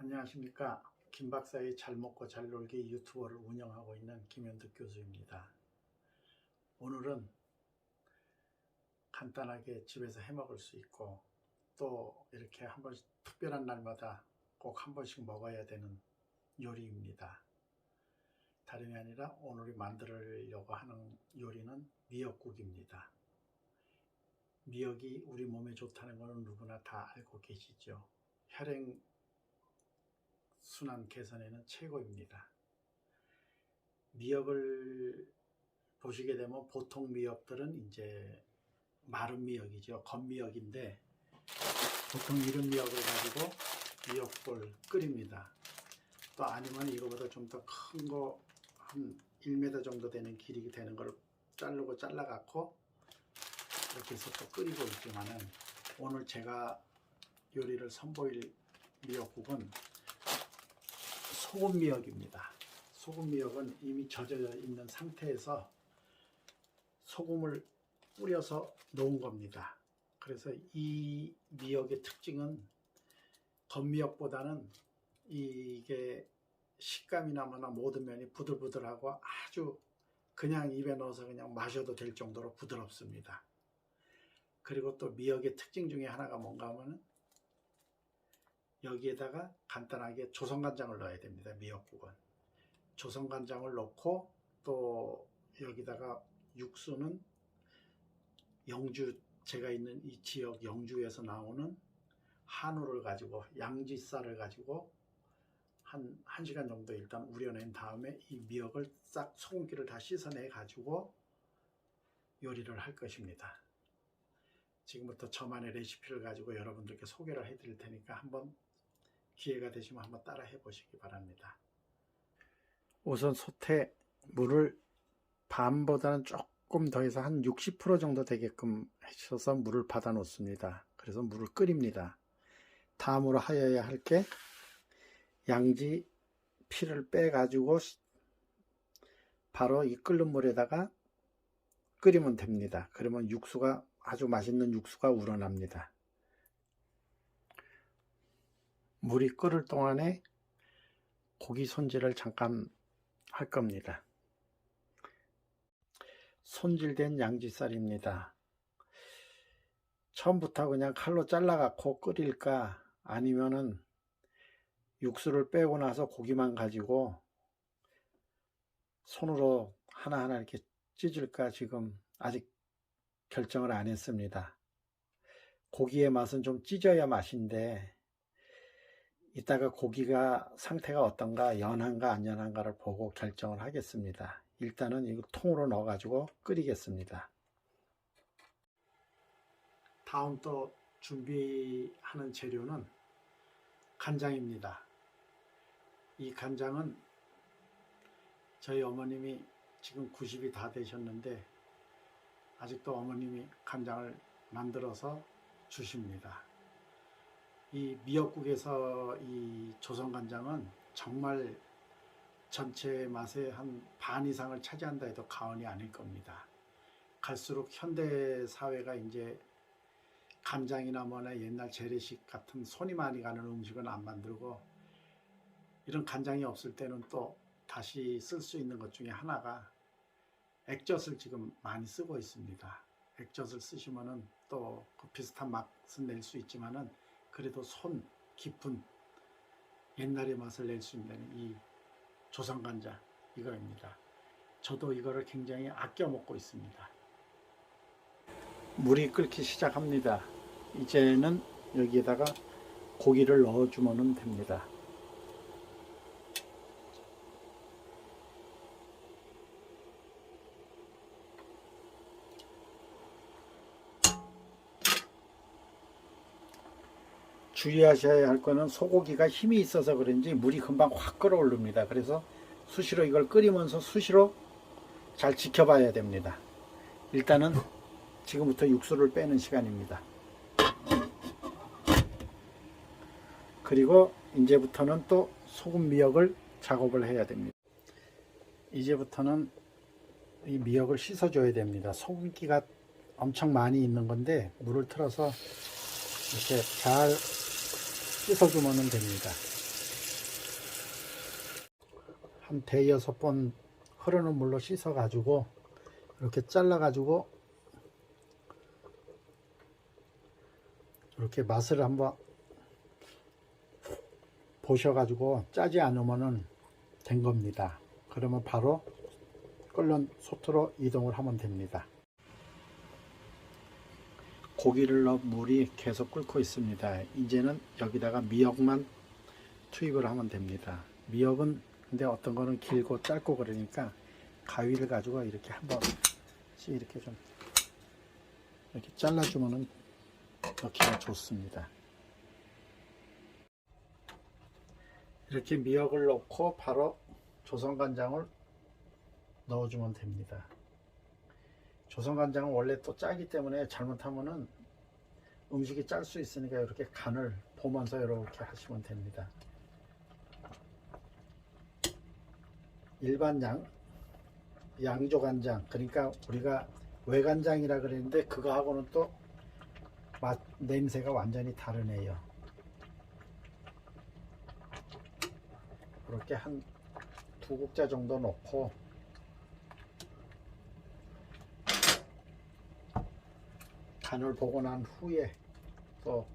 안녕하십니까. 김 박사의 잘 먹고 잘 놀기 유튜버를 운영하고 있는 김현득 교수입니다. 오늘은 간단하게 집에서 해 먹을 수 있고 또 이렇게 한 번씩 특별한 날마다 꼭 한 번씩 먹어야 되는 요리입니다. 다름이 아니라 오늘 만들려고 하는 요리는 미역국입니다. 미역이 우리 몸에 좋다는 것은 누구나 다 알고 계시죠. 혈행 순환 개선에는 최고입니다. 미역을 보시게 되면 보통 미역들은 이제 마른 미역이죠. 겉미역인데 보통 이런 미역을 가지고 미역국을 끓입니다. 또 아니면 이거보다 좀 더 큰 거 한 1m 정도 되는 길이 되는 걸 잘라갖고 이렇게 해서 또 끓이고 있지만은 오늘 제가 요리를 선보일 미역국은 소금 미역입니다. 소금 미역은 이미 젖어 있는 상태에서 소금을 뿌려서 놓은 겁니다. 그래서 이 미역의 특징은 겉미역보다는 이게 식감이나 모든 면이 부들부들하고 아주 그냥 입에 넣어서 그냥 마셔도 될 정도로 부드럽습니다. 그리고 또 미역의 특징 중에 하나가 뭔가 하면은 여기에다가 간단하게 조선간장을 넣어야 됩니다. 미역국은 조선간장을 넣고 또 여기다가 육수는 영주, 제가 있는 이 지역 영주에서 나오는 한우를 가지고 양지살을 가지고 한 1시간 정도 일단 우려낸 다음에 이 미역을 싹 소금기를 다 씻어내 가지고 요리를 할 것입니다. 지금부터 저만의 레시피를 가지고 여러분들께 소개를 해 드릴 테니까 한번 기회가 되시면 한번 따라 해 보시기 바랍니다. 우선 솥에 물을 반보다는 조금 더 해서 한 60% 정도 되게끔 해서 물을 받아 놓습니다. 그래서 물을 끓입니다. 다음으로 하여야 할 게 양지 피를 빼 가지고 바로 이 끓는 물에다가 끓이면 됩니다. 그러면 육수가 아주 맛있는 육수가 우러납니다. 물이 끓을 동안에 고기 손질을 잠깐 할 겁니다. 손질된 양지살입니다. 처음부터 그냥 칼로 잘라갖고 끓일까 아니면은 육수를 빼고 나서 고기만 가지고 손으로 하나하나 이렇게 찢을까 지금 아직 결정을 안 했습니다. 고기의 맛은 좀 찢어야 맛인데 이따가 고기가 상태가 어떤가, 연한가 안 연한가를 보고 결정을 하겠습니다. 일단은 이거 통으로 넣어 가지고 끓이겠습니다. 다음 또 준비하는 재료는 간장입니다. 이 간장은 저희 어머님이 지금 90이 다 되셨는데 아직도 어머님이 간장을 만들어서 주십니다. 이 미역국에서 이 조선간장은 정말 전체 맛의 한 반 이상을 차지한다 해도 과언이 아닐 겁니다. 갈수록 현대 사회가 이제 간장이나 옛날 재래식 같은 손이 많이 가는 음식은 안 만들고 이런 간장이 없을 때는 또 다시 쓸 수 있는 것 중에 하나가 액젓을 지금 많이 쓰고 있습니다. 액젓을 쓰시면은 또 그 비슷한 맛은 낼 수 있지만은 그래도 손 깊은 옛날의 맛을 낼 수 있는 이 조선간장 이거입니다. 저도 이거를 굉장히 아껴 먹고 있습니다. 물이 끓기 시작합니다. 이제는 여기에다가 고기를 넣어주면 됩니다. 주의하셔야 할 거는 소고기가 힘이 있어서 그런지 물이 금방 확 끓어오릅니다. 그래서 수시로 이걸 끓이면서 수시로 잘 지켜봐야 됩니다. 일단은 지금부터 육수를 빼는 시간입니다. 그리고 이제부터는 또 소금 미역을 작업을 해야 됩니다. 이제부터는 이 미역을 씻어줘야 됩니다. 소금기가 엄청 많이 있는 건데 물을 틀어서 이렇게 잘 씻어주면 됩니다. 한 대여섯 번 흐르는 물로 씻어 가지고 이렇게 잘라 가지고 이렇게 맛을 한번 보셔 가지고 짜지 않으면은 된 겁니다. 그러면 바로 끓는 솥으로 이동을 하면 됩니다. 고기를 넣은 물이 계속 끓고 있습니다. 이제는 여기다가 미역만 투입을 하면 됩니다. 미역은 근데 어떤 거는 길고 짧고 그러니까 가위를 가지고 이렇게 한번 이렇게 좀 이렇게 잘라주면은 넣기가 좋습니다. 이렇게 미역을 넣고 바로 조선간장을 넣어주면 됩니다. 조선간장은 원래 또 짜기 때문에 잘못하면은 음식이 짤 수 있으니까 이렇게 간을 보면서 이렇게 하시면 됩니다. 일반 양조간장, 그러니까 우리가 외간장이라 그랬는데 그거하고는 또 맛 냄새가 완전히 다르네요. 이렇게 한 2국자 정도 넣고 간을 보고 난 후에 또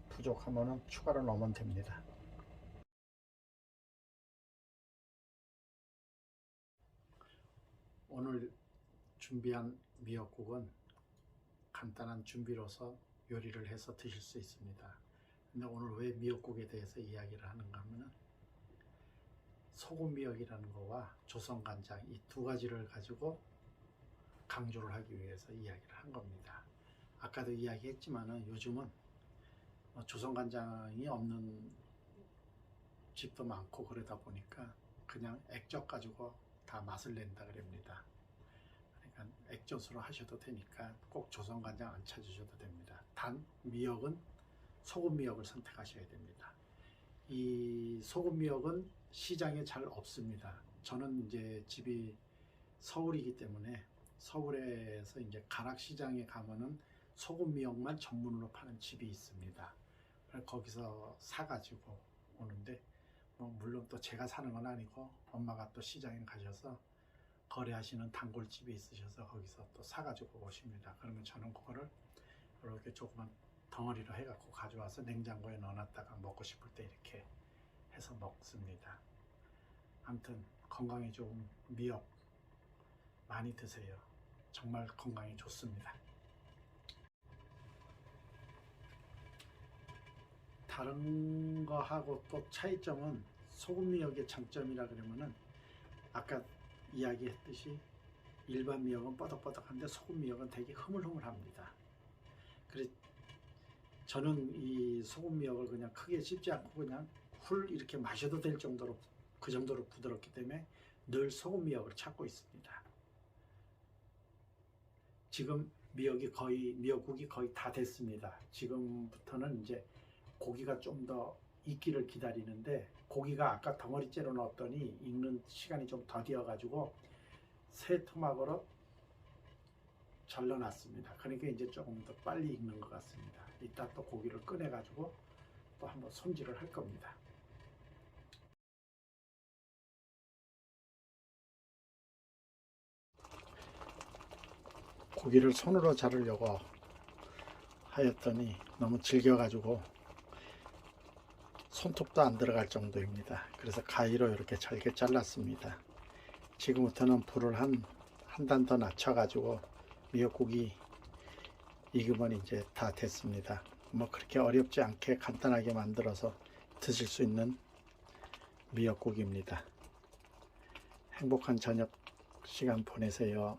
부족하면 추가로 넣으면 됩니다. 오늘 준비한 미역국은 간단한 준비로서 요리를 해서 드실 수 있습니다. 근데 오늘 왜 미역국에 대해서 이야기를 하는가 하면은 소금 미역이라는 거와 조선간장 이 두 가지를 가지고 강조를 하기 위해서 이야기를 한 겁니다. 아까도 이야기했지만은 요즘은 조선간장이 없는 집도 많고 그러다 보니까 그냥 액젓 가지고 다 맛을 낸다 그럽니다. 그러니까 액젓으로 하셔도 되니까 꼭 조선간장 안 찾으셔도 됩니다. 단 미역은 소금 미역을 선택하셔야 됩니다. 이 소금 미역은 시장에 잘 없습니다. 저는 이제 집이 서울이기 때문에 서울에서 이제 가락시장에 가면은 소금 미역만 전문으로 파는 집이 있습니다. 거기서 사가지고 오는데 물론 또 제가 사는 건 아니고 엄마가 또 시장에 가셔서 거래하시는 단골집이 있으셔서 거기서 또 사가지고 오십니다. 그러면 저는 그거를 이렇게 조그만 덩어리로 해갖고 가져와서 냉장고에 넣어놨다가 먹고 싶을 때 이렇게 해서 먹습니다. 아무튼 건강에 좋은 미역 많이 드세요. 정말 건강에 좋습니다. 다른 거하고 또 차이점은 소금 미역의 장점이라 그러면은 아까 이야기했듯이 일반 미역은 뻐덕뻐덕한데 소금 미역은 되게 흐물흐물합니다. 그래서 저는 이 소금 미역을 그냥 크게 씹지 않고 그냥 훌 이렇게 마셔도 될 정도로 그 정도로 부드럽기 때문에 늘 소금 미역을 찾고 있습니다. 지금 미역국이 거의 다 됐습니다. 지금부터는 이제 고기가 좀 더 익기를 기다리는데 고기가 아까 덩어리째로 넣었더니 익는 시간이 좀 더디어 가지고 새 토막으로 절러놨습니다. 그러니까 이제 조금 더 빨리 익는 것 같습니다. 이따 또 고기를 꺼내 가지고 또 한번 손질을 할 겁니다. 고기를 손으로 자르려고 하였더니 너무 질겨가지고 손톱도 안 들어갈 정도입니다. 그래서 가위로 이렇게 잘게 잘랐습니다. 지금부터는 불을 한 단 더 낮춰가지고 미역국이 익으면 이제 다 됐습니다. 뭐 그렇게 어렵지 않게 간단하게 만들어서 드실 수 있는 미역국입니다. 행복한 저녁 시간 보내세요.